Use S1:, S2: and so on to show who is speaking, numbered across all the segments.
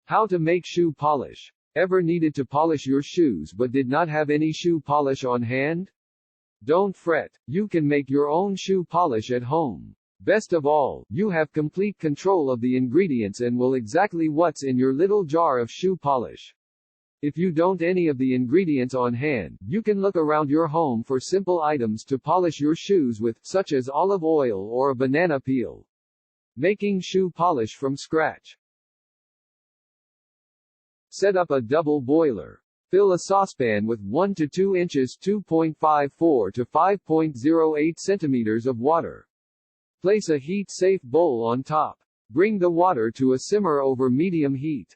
S1: How to make shoe polish. Ever needed to polish your shoes but did not have any shoe polish on hand? Don't fret, you can make your own shoe polish at home. Best of all, you have complete control of the ingredients and will exactly what's in your little jar of shoe polish. If you don't any of the ingredients on hand, you can look around your home for simple items to polish your shoes with, such as olive oil or a banana peel. Making shoe polish from scratch. Set up a double boiler. Fill a saucepan with 1 to 2 inches 2.54 to 5.08 centimeters of water. Place a heat-safe bowl on top. Bring the water to a simmer over medium heat.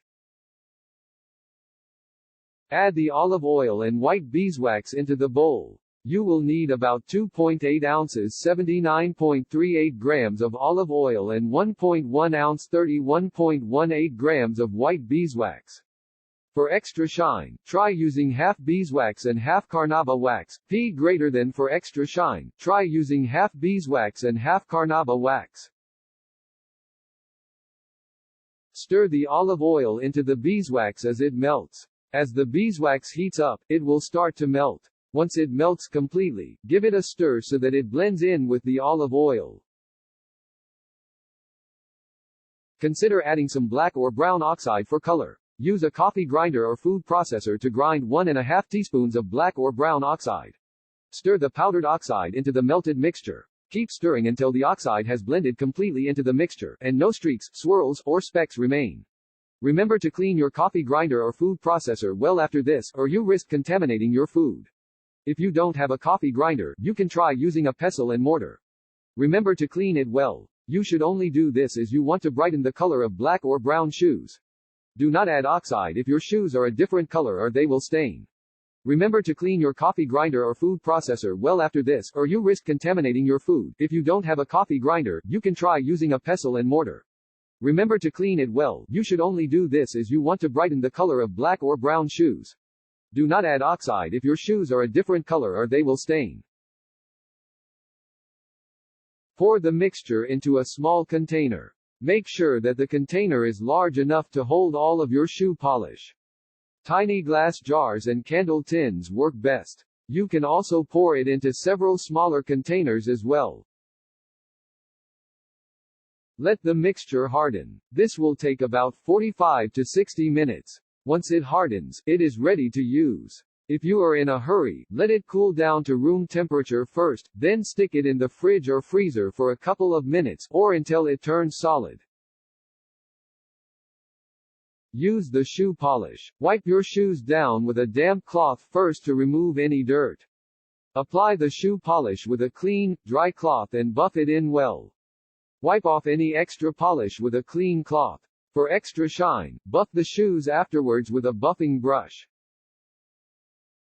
S1: Add the olive oil and white beeswax into the bowl. You will need about 2.8 ounces 79.38 grams of olive oil and 1.1 ounce 31.18 grams of white beeswax. For extra shine, try using half beeswax and half carnauba wax. P greater than for extra shine, try using half beeswax and half carnauba wax. Stir the olive oil into the beeswax as it melts. As the beeswax heats up, it will start to melt. Once it melts completely, give it a stir so that it blends in with the olive oil. Consider adding some black or brown oxide for color. Use a coffee grinder or food processor to grind 1½ teaspoons of black or brown oxide. Stir the powdered oxide into the melted mixture. Keep stirring until the oxide has blended completely into the mixture, and no streaks, swirls, or specks remain. Remember to clean your coffee grinder or food processor well after this, or you risk contaminating your food. If you don't have a coffee grinder, you can try using a pestle and mortar. Remember to clean it well. You should only do this as you want to brighten the color of black or brown shoes. Do not add oxide if your shoes are a different color or they will stain. Remember to clean your coffee grinder or food processor well after this, or you risk contaminating your food. If you don't have a coffee grinder, you can try using a pestle and mortar. Remember to clean it well. You should only do this as you want to brighten the color of black or brown shoes. Do not add oxide if your shoes are a different color or they will stain. Pour the mixture into a small container. Make sure that the container is large enough to hold all of your shoe polish. Tiny glass jars and candle tins work best. You can also pour it into several smaller containers as well. Let the mixture harden. This will take about 45 to 60 minutes. Once it hardens, it is ready to use. If you are in a hurry, let it cool down to room temperature first, then stick it in the fridge or freezer for a couple of minutes, or until it turns solid. Use the shoe polish. Wipe your shoes down with a damp cloth first to remove any dirt. Apply the shoe polish with a clean, dry cloth and buff it in well. Wipe off any extra polish with a clean cloth. For extra shine, buff the shoes afterwards with a buffing brush.